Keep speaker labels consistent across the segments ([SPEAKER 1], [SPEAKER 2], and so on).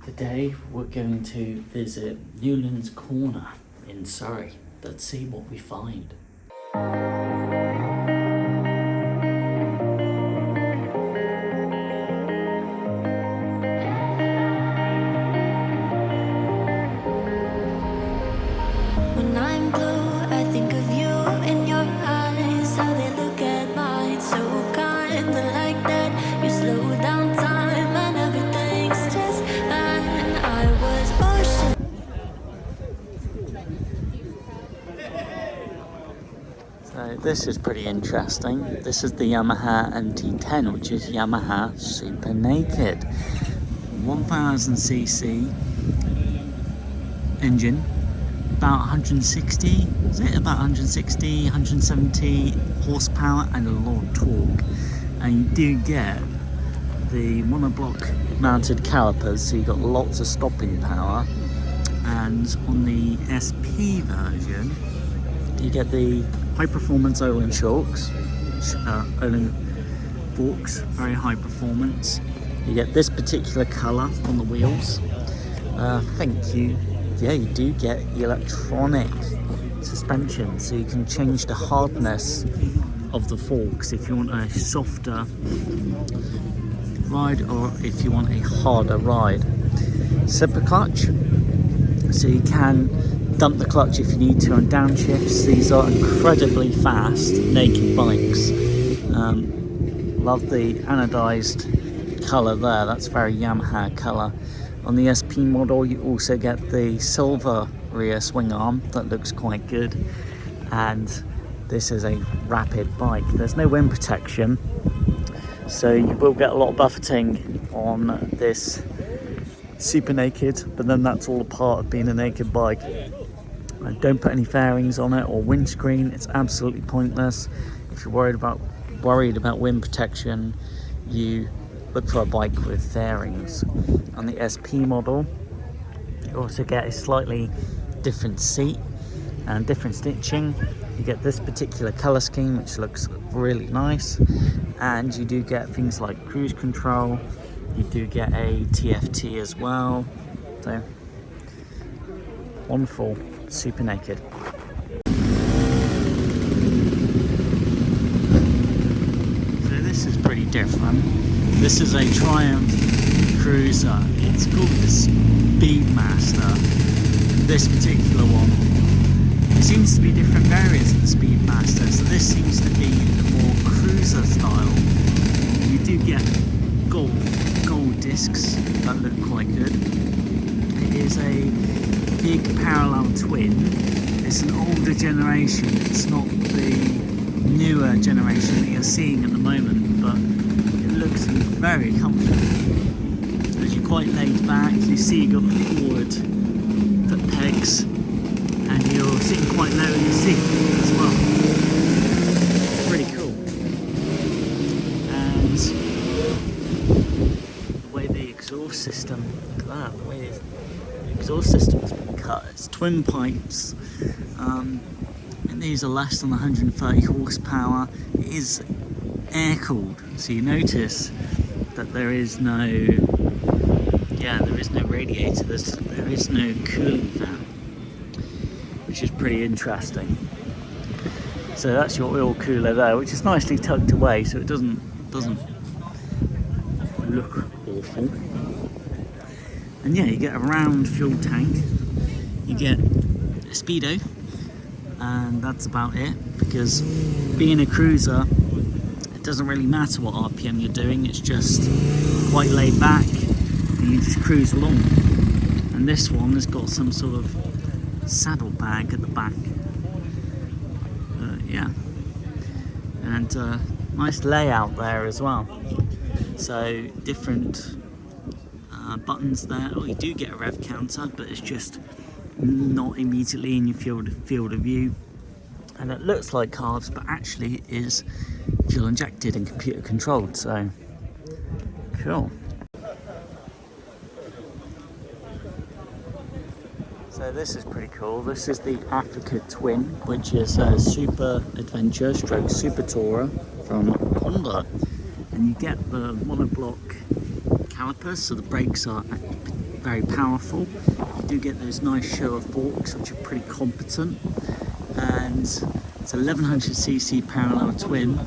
[SPEAKER 1] Today we're going to visit Newlands Corner in Surrey. Let's see what we find.
[SPEAKER 2] When I'm blue, I think of you in your eyes, how they look at mine, so kind of like that. You slow down time and everything's just fine. I was ocean.
[SPEAKER 1] So this is pretty interesting. This is the Yamaha MT-10, which is Yamaha Super Naked. 1000cc engine. About 160, is it? About 160, 170 horsepower and a lot of torque. And you do get the monoblock mounted calipers, so you've got lots of stopping power. And on the SP version, you get the high performance Öhlin shocks, Öhlin forks, very high performance. You get this particular colour on the wheels. I think you do get electronic suspension, so you can change the hardness of the forks if you want a softer ride or if you want a harder ride. Zipper clutch, so you can dump the clutch if you need to on downshifts. These are incredibly fast naked bikes. Love the anodized colour there, that's very Yamaha colour. On the SP model you also get the silver rear swing arm, that looks quite good, and this is a rapid bike. There's no wind protection, so you will get a lot of buffeting on this Super Naked, but then that's all a part of being a naked bike. And don't put any fairings on it or windscreen, it's absolutely pointless. If you're worried about wind protection, you look for a bike with fairings. On the SP model, you also get a slightly different seat and different stitching. You get this particular colour scheme, which looks really nice, and you do get things like cruise control. You do get a TFT as well. So, wonderful, Super Naked. So this is pretty different. This is a Triumph Cruiser. It's called the Speedmaster. This particular one, there seems to be different variants of the Speedmaster. So this seems to be the more cruiser style. You do get gold discs that look quite good. It is a big parallel twin. It's an older generation. It's not the newer generation that you're seeing at the moment, but looks very comfortable. As you're quite laid back, you see you've got the forward foot pegs and you're sitting quite low in the seat as well. Pretty cool. And the way the exhaust system, look at that, the way the exhaust system has been cut, it's twin pipes, and these are less than 130 horsepower. It is air cooled, so you notice that there is no radiator, there is no cooling fan, which is pretty interesting. So that's your oil cooler there, which is nicely tucked away so it doesn't look awful. And yeah, you get a round fuel tank, you get a speedo, and that's about it, because being a cruiser, it doesn't really matter what RPM you're doing, it's just quite laid back and you just cruise along. And this one has got some sort of saddlebag at the back. Yeah, and nice layout there as well. So different buttons there. Oh, you do get a rev counter, but it's just not immediately in your field of view. And it looks like carbs, but actually it is fuel injected and computer controlled, so cool. So this is pretty cool. This is the Africa Twin, which is a Super Adventure stroke Super Tourer from Honda. And you get the monoblock calipers, so the brakes are very powerful. You do get those nice show of forks, which are pretty competent. And it's 1100cc parallel twin,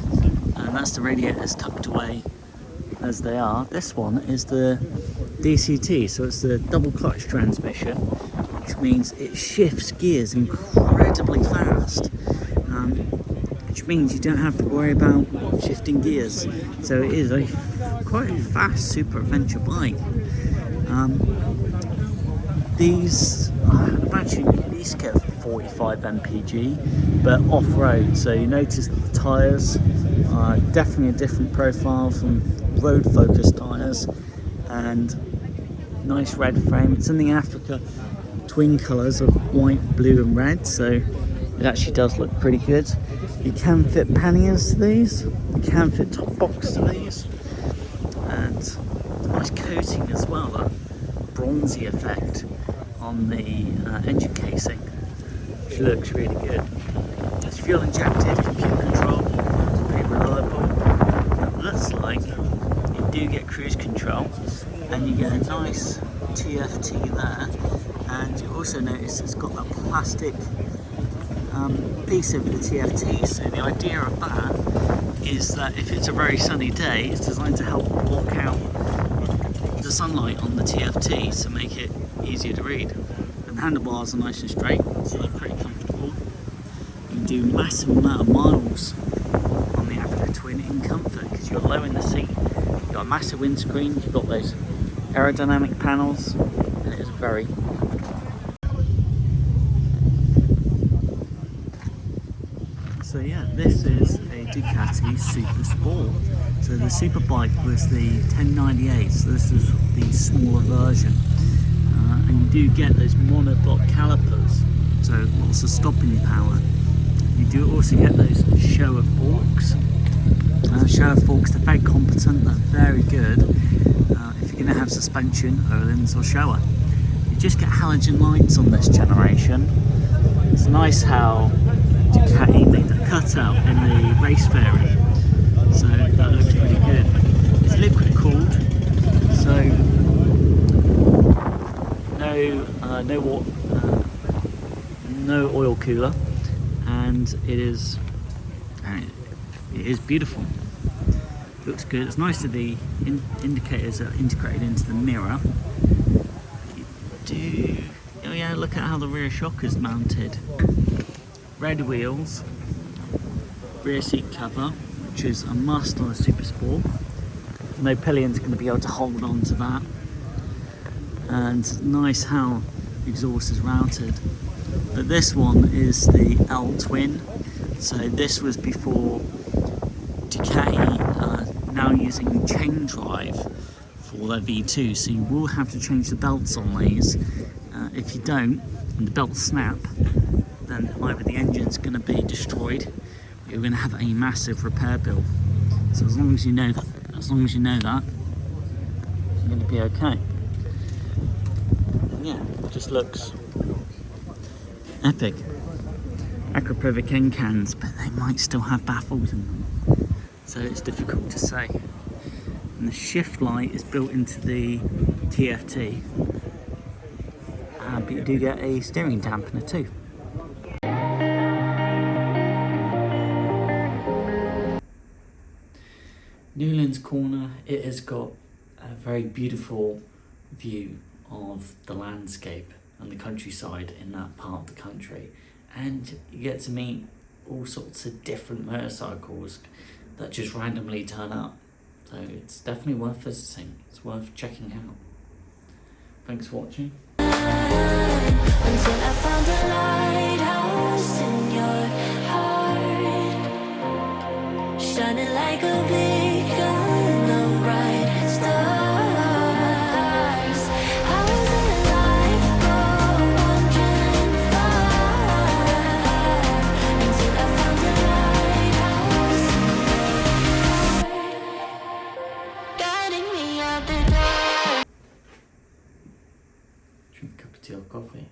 [SPEAKER 1] and that's the radiators tucked away as they are. This one is the DCT, so it's the double clutch transmission, which means it shifts gears incredibly fast, which means you don't have to worry about shifting gears. So it is a quite a fast super adventure bike. These get 45 mpg, but off-road, so you notice that the tyres are definitely a different profile from road focused tyres, and nice red frame. It's in the Africa twin colours of white, blue and red, so it actually does look pretty good. You can fit panniers to these, you can fit top box to these, and nice coating as well, that bronzy effect on the engine casing, which looks really good. It's fuel injected, computer control, it's pretty reliable. It looks like you do get cruise control, and you get a nice TFT there, and you also notice it's got that plastic piece over the TFT, so the idea of that is that if it's a very sunny day, it's designed to help block out the sunlight on the TFT, so make it easier to read. And the handlebars are nice and straight, so they're pretty comfortable. You can do massive amount of miles on the Africa Twin in comfort because you're low in the seat. You've got a massive windscreen, you've got those aerodynamic panels, and it is very So yeah, this is a Ducati Super Sport. So the Super bike was the 1098, so this is the smaller version. And you do get those monoblock calipers, so lots of stopping power. You do also get those shower forks. Shower forks, they're very competent, they're very good. If you're going to have suspension, Öhlins or Showa. You just get halogen lights on this generation. It's nice how Ducati made the cutout in the race fairing, so that looks pretty good. It's liquid cooled, so no oil cooler, and it is beautiful. It looks good. It's nice that the indicators are integrated into the mirror. Oh yeah, look at how the rear shock is mounted. Red wheels, rear seat cover, which is a must on a Super Sport. No pillion's going to be able to hold on to that. And nice how the exhaust is routed. But this one is the L Twin, so this was before Ducati now using chain drive for their V2, so you will have to change the belts on these. If you don't, and the belts snap, then either the engine's going to be destroyed, or you're going to have a massive repair bill. So as long as you know that, you're going to be okay. Yeah, it just looks epic. Acropovic end cans, but they might still have baffles in them, so it's difficult to say. And the shift light is built into the TFT, but you do get a steering dampener too. Newlands Corner, it has got a very beautiful view of the landscape and the countryside in that part of the country, and you get to meet all sorts of different motorcycles that just randomly turn up, so it's definitely worth visiting. It's worth checking out. Thanks for watching.
[SPEAKER 2] Until I found a lighthouse in your heart, shining like a beacon of bright stars. I was alive, wandering far, until I found a lighthouse, guiding me out the door.
[SPEAKER 1] Drink a cup of tea or coffee.